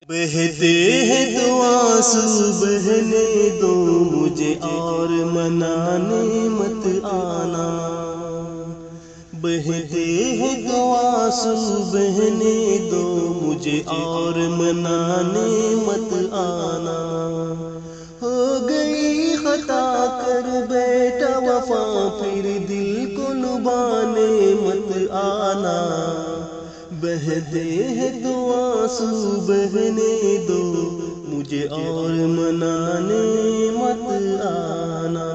بہتے ہیں تو آنسو بہنے دو مجھے اور منانے مت آنا، بہتے ہیں تو آنسو بہنے دو مجھے اور منانے مت آنا، ہو گئی خطا کر بیٹا وفا پھر دل کو لبانے مت آنا، بہتے ہیں تو آنسو بہنے دو مجھے اور منانے مت آنا،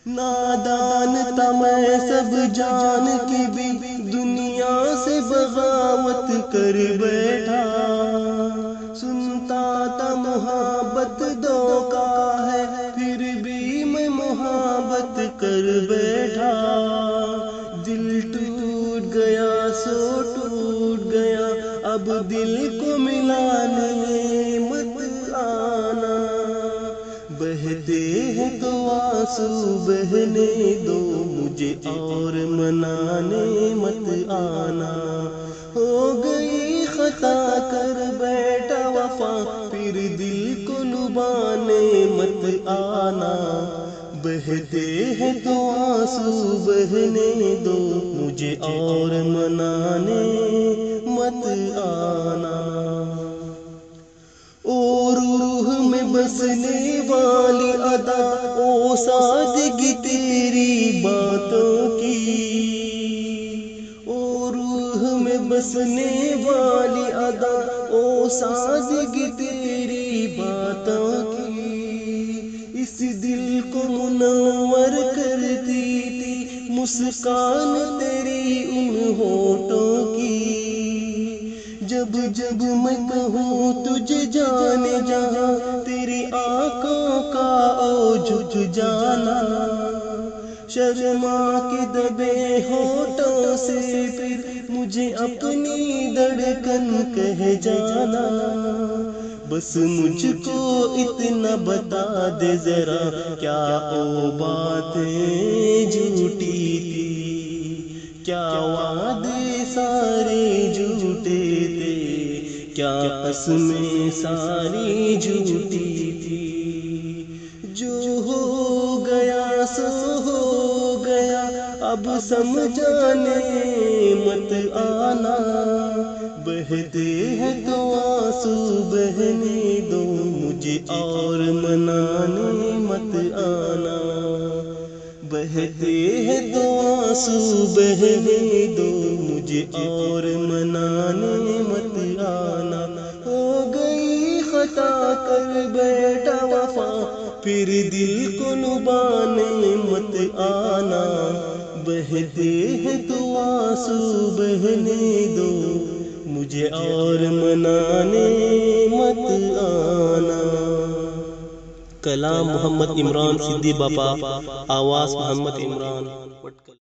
نادان تھا میں سب جان کے بھی دنیا سے بغاوت کر بیٹھا، سنتا تھا محبت دھوکا ہے پھر بھی میں محبت کر بیٹھا، دل ٹوٹ گیا سو ٹوٹ گیا اب دل کو ملانے مت آنا، بہتے ہیں تو آنسو بہنے دو مجھے اور منانے مت آنا، ہو گئی خطا کر بیٹا وفا پھر دل کو لبانے مت آنا، بہتے ہیں تو آنسو بہنے دو مجھے اور منانے مت آنا، اور روح میں بسنے والی ادا او سادگی تیری باتوں کی، اور روح میں بسنے والی ادا او سادگی تیری باتوں کی، اس دل کو منور کرتی تھی مسکان تیری ان ہونٹوں کی، جب جب میں کہوں تجھے جانے جہاں تیری آنکھوں کا او جھک جانا، شرما کے دبے ہونٹوں سے پھر مجھے اپنی دھڑکن کہہ جانا، بس مجھ کو اتنا بتا دے ذرا کیا او باتیں جھوٹی تھی، کیا وعدے سارے جھوٹے تھے، کیا قسمیں ساری جھوٹی تھی، جو ہو گیا سو ہو گیا اب سمجھانے مت آنا، بہتے ہیں تو آنسو بہنے دو مجھے اور منانے مت آنا، بہتے ہیں تو آنسو بہنے دو مجھے اور منانے مت آنا، ہو گئی خطا کر بیٹا وفا پھر دل کو لبانے مت آنا، بہتے ہیں تو آنسو بہنے دو مجھے اور منانے مت آنا۔ کلام محمد عمران صدی باپا، آواز محمد عمران۔